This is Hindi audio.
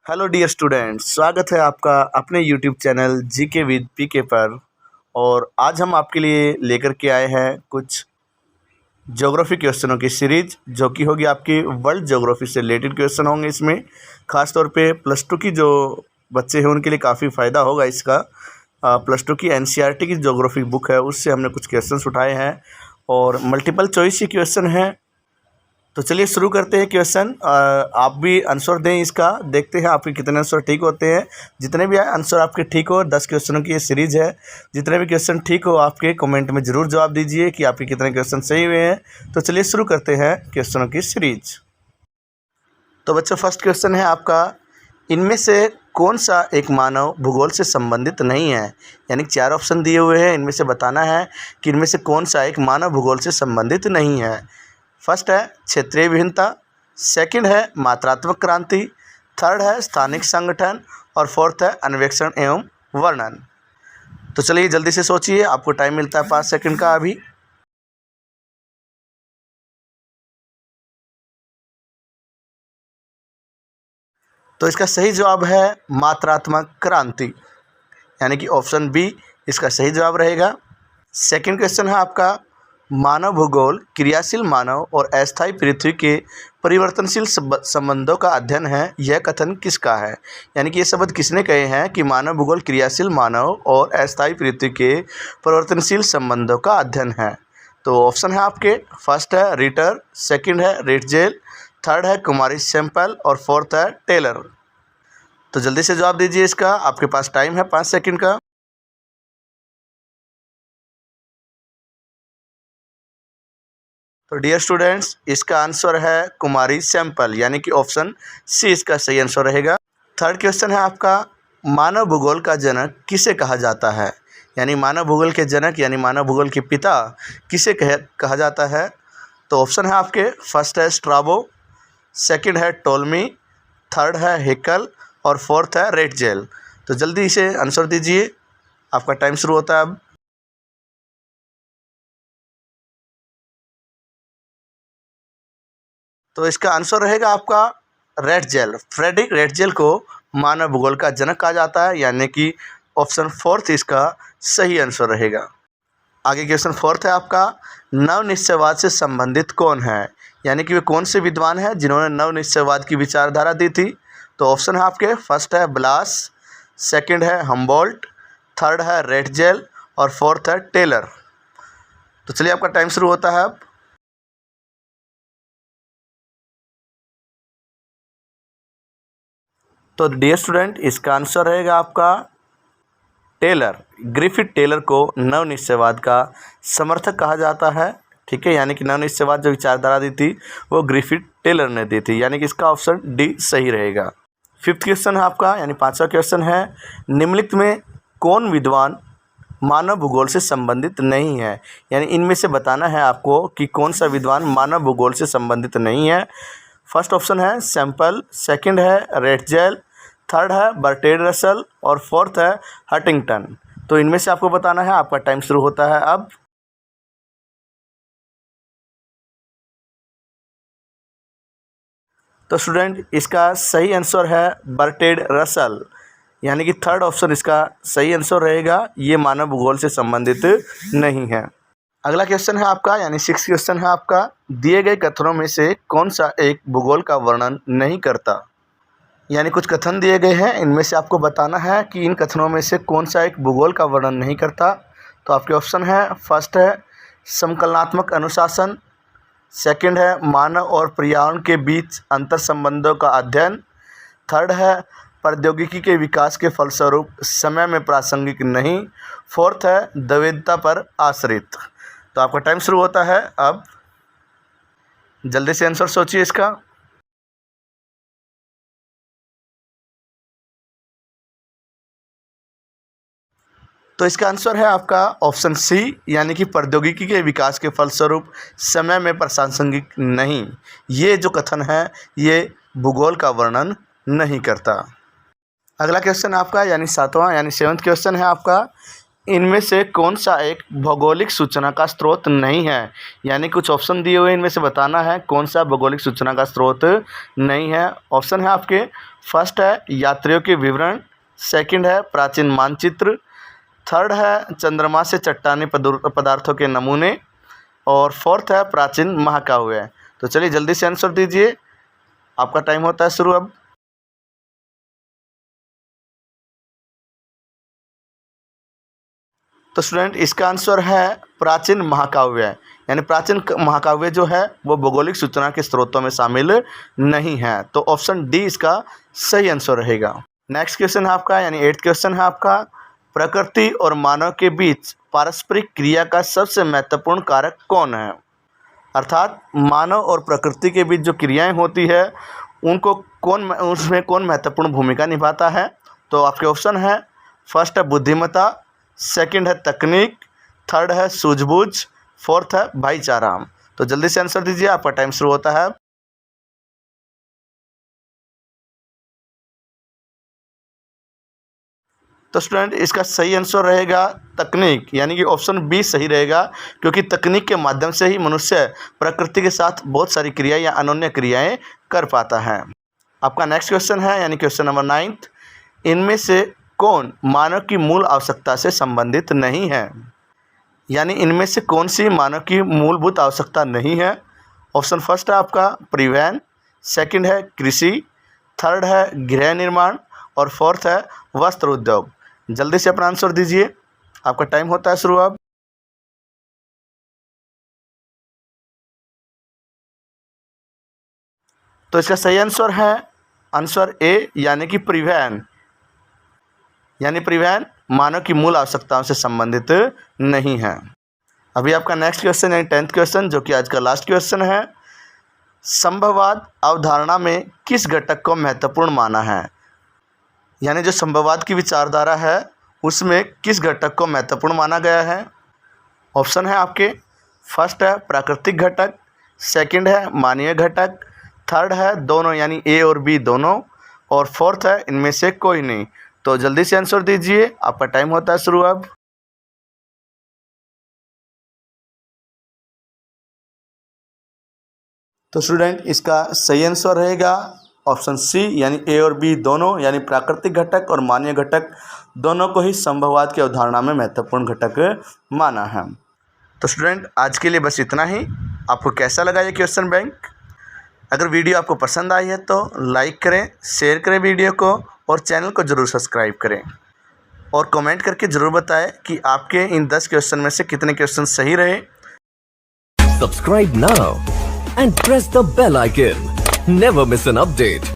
हेलो डियर स्टूडेंट्स, स्वागत है आपका अपने यूट्यूब चैनल जीके विद पीके पर। और आज हम आपके लिए लेकर के आए हैं कुछ ज्योग्राफी क्वेश्चनों की सीरीज, जो कि होगी आपकी वर्ल्ड ज्योग्राफी से रिलेटेड क्वेश्चन होंगे इसमें। ख़ास तौर पे +2 की जो बच्चे हैं उनके लिए काफ़ी फ़ायदा होगा इसका। +2 की एनसीईआरटी की ज्योग्राफी बुक है, उससे हमने कुछ क्वेश्चंस उठाए हैं और मल्टीपल चॉइस ही क्वेश्चन हैं। तो चलिए शुरू करते हैं क्वेश्चन। आप भी आंसर दें इसका, देखते हैं आपके कितने आंसर ठीक होते हैं। जितने भी आंसर आपके ठीक हो, 10 क्वेश्चनों की ये सीरीज़ है। जितने भी क्वेश्चन ठीक हो आपके कमेंट में ज़रूर जवाब दीजिए कि आपके कितने क्वेश्चन सही हुए हैं। तो चलिए शुरू करते हैं क्वेश्चनों की सीरीज। तो बच्चों, फर्स्ट क्वेश्चन है आपका, इनमें से कौन सा एक मानव भूगोल से संबंधित नहीं है। यानी 4 ऑप्शन दिए हुए हैं, इनमें से बताना है कि इनमें से कौन सा एक मानव भूगोल से संबंधित नहीं है। फर्स्ट है क्षेत्रीय विभिन्नता, सेकंड है मात्रात्मक क्रांति, थर्ड है स्थानिक संगठन और फोर्थ है अन्वेषण एवं वर्णन। तो चलिए जल्दी से सोचिए, आपको टाइम मिलता है 5 सेकंड का अभी। तो इसका सही जवाब है मात्रात्मक क्रांति, यानी कि ऑप्शन बी इसका सही जवाब रहेगा। सेकंड क्वेश्चन है आपका, मानव भूगोल क्रियाशील मानव और अस्थायी पृथ्वी के परिवर्तनशील संबंधों का अध्ययन है, यह कथन किसका है। यानी कि ये शब्द किसने कहे हैं कि मानव भूगोल क्रियाशील मानव और अस्थायी पृथ्वी के परिवर्तनशील संबंधों का अध्ययन है। तो ऑप्शन है आपके, फर्स्ट है रिटर, सेकंड है रिटजेल, थर्ड है कुमारी सैंपल और फोर्थ है टेलर। तो जल्दी से जवाब दीजिए इसका, आपके पास टाइम है 5 सेकंड का। तो डियर स्टूडेंट्स, इसका आंसर है कुमारी सैंपल, यानी कि ऑप्शन सी इसका सही आंसर रहेगा। थर्ड क्वेश्चन है आपका, मानव भूगोल का जनक किसे कहा जाता है। यानी मानव भूगोल के जनक यानी मानव भूगोल के पिता किसे कहा जाता है। तो ऑप्शन है आपके, फर्स्ट है स्ट्राबो, सेकंड है टोलमी, थर्ड है हेकल और फोर्थ है रेटजेल। तो जल्दी से आंसर दीजिए, आपका टाइम शुरू होता है अब। तो इसका आंसर रहेगा आपका रेटजेल। फ्रेडरिक रेटजेल को मानव भूगोल का जनक कहा जाता है, यानी कि ऑप्शन फोर्थ इसका सही आंसर रहेगा। आगे क्वेश्चन फोर्थ है आपका, नवनिश्चयवाद से संबंधित कौन है। यानी कि वे कौन से विद्वान हैं जिन्होंने नवनिश्चयवाद की विचारधारा दी थी। तो ऑप्शन है आपके, फर्स्ट है ब्लास, सेकंड है हम्बोल्ट, थर्ड है रेटजेल और फोर्थ है टेलर। तो चलिए आपका टाइम शुरू होता है अब। तो डियर स्टूडेंट, इसका आंसर रहेगा आपका टेलर। ग्रिफिथ टेलर को नवनिश्चयवाद का समर्थक कहा जाता है। ठीक है, यानी कि नवनिश्चयवाद जो विचारधारा दी थी वो ग्रिफिथ टेलर ने दी थी, यानी कि इसका ऑप्शन डी सही रहेगा। फिफ्थ क्वेश्चन है आपका, यानी 5वां क्वेश्चन है, निम्नलिखित में कौन विद्वान मानव भूगोल से संबंधित नहीं है। यानी इनमें से बताना है आपको कि कौन सा विद्वान मानव भूगोल से संबंधित नहीं है। फर्स्ट ऑप्शन है सैंपल, सेकंड है रेटजेल, थर्ड है बर्टेड रसल और फोर्थ है हटिंगटन। तो इनमें से आपको बताना है, आपका टाइम शुरू होता है अब। तो स्टूडेंट, इसका सही आंसर है बर्टेड रसल, यानी कि थर्ड ऑप्शन इसका सही आंसर रहेगा। ये मानव भूगोल से संबंधित नहीं है। अगला क्वेश्चन है आपका, यानी 6 क्वेश्चन है आपका, दिए गए कथनों में से कौन सा एक भूगोल का वर्णन नहीं करता। यानी कुछ कथन दिए गए हैं, इनमें से आपको बताना है कि इन कथनों में से कौन सा एक भूगोल का वर्णन नहीं करता। तो आपके ऑप्शन है, फर्स्ट है समकलनात्मक अनुशासन, सेकंड है मानव और पर्यावरण के बीच अंतर संबंधों का अध्ययन, थर्ड है प्रौद्योगिकी के विकास के फलस्वरूप समय में प्रासंगिक नहीं, फोर्थ है द्वैधता पर आश्रित। तो आपका टाइम शुरू होता है अब, जल्दी से आंसर सोचिए इसका। तो इसका आंसर है आपका ऑप्शन सी, यानी कि प्रौद्योगिकी के विकास के फलस्वरूप समय में प्रासंगिक नहीं। ये जो कथन है ये भूगोल का वर्णन नहीं करता। अगला क्वेश्चन आपका, यानी 7वां यानी 7वां क्वेश्चन है आपका, इनमें से कौन सा एक भौगोलिक सूचना का स्रोत नहीं है? यानी कुछ ऑप्शन दिए हुए, इनमें से बताना है कौन सा भौगोलिक सूचना का स्रोत नहीं है। ऑप्शन है आपके, फर्स्ट है यात्रियों के विवरण, सेकंड है प्राचीन मानचित्र, थर्ड है चंद्रमा से चट्टानी पदार्थों के नमूने, और फोर्थ है प्राचीन महाकाव्य। तो चलिए जल्दी से आंसर दीजिए, आपका टाइम होता है शुरू अब। तो स्टूडेंट इसका आंसर है प्राचीन महाकाव्य। यानी प्राचीन महाकाव्य जो है वो भौगोलिक सूचना के स्रोतों में शामिल नहीं है। तो ऑप्शन डी इसका सही आंसर रहेगा। नेक्स्ट क्वेश्चन है आपका, यानी 8th क्वेश्चन है आपका, प्रकृति और मानव के बीच पारस्परिक क्रिया का सबसे महत्वपूर्ण कारक कौन है? अर्थात मानव और प्रकृति के बीच जो क्रियाएं होती है उसमें कौन महत्वपूर्ण भूमिका निभाता है? तो आपके ऑप्शन है, फर्स्ट है बुद्धिमत्ता, सेकंड है तकनीक, थर्ड है सूझबूझ, फोर्थ है भाईचारा। तो जल्दी से आंसर दीजिए, आपका टाइम शुरू होता है। तो स्टूडेंट इसका सही आंसर रहेगा तकनीक, यानी कि ऑप्शन बी सही रहेगा, क्योंकि तकनीक के माध्यम से ही मनुष्य प्रकृति के साथ बहुत सारी क्रियाएं या अनन्य क्रियाएं कर पाता है। आपका नेक्स्ट क्वेश्चन है, यानी क्वेश्चन नंबर 9th, इनमें से कौन मानव की मूल आवश्यकता से संबंधित नहीं है? यानी इनमें से कौन सी मानव की मूलभूत आवश्यकता नहीं है? ऑप्शन फर्स्ट है आपका परिवहन, सेकंड है कृषि, थर्ड है गृह निर्माण, और फोर्थ है वस्त्र उद्योग। जल्दी से अपना आंसर दीजिए, आपका टाइम होता है शुरू अब। तो इसका सही आंसर है आंसर ए, यानी कि परिवहन। यानी परिवहन मानव की मूल आवश्यकताओं से संबंधित नहीं है। अभी आपका नेक्स्ट क्वेश्चन यानी 10th क्वेश्चन, जो कि आज का लास्ट क्वेश्चन है, संभववाद अवधारणा में किस घटक को महत्वपूर्ण माना है? यानी जो संभववाद की विचारधारा है उसमें किस घटक को महत्वपूर्ण माना गया है? ऑप्शन है आपके, फर्स्ट है प्राकृतिक घटक, सेकंड है मानवीय घटक, थर्ड है दोनों यानी ए और बी दोनों, और फोर्थ है इनमें से कोई नहीं। तो जल्दी से आंसर दीजिए, आपका टाइम होता है शुरू अब। तो स्टूडेंट इसका सही आंसर रहेगा ऑप्शन सी, यानी ए और बी दोनों, यानी प्राकृतिक घटक और मानवीय घटक दोनों को ही संभववाद की अवधारणा में महत्वपूर्ण घटक माना है। तो स्टूडेंट आज के लिए बस इतना ही। आपको कैसा लगा ये क्वेश्चन बैंक? अगर वीडियो आपको पसंद आई है तो लाइक करें, शेयर करें वीडियो को, और चैनल को ज़रूर सब्सक्राइब करें, और कमेंट करके ज़रूर बताएं कि आपके इन 10 क्वेश्चन में से कितने क्वेश्चन सही रहे। Subscribe now and press the bell icon. Never miss an update.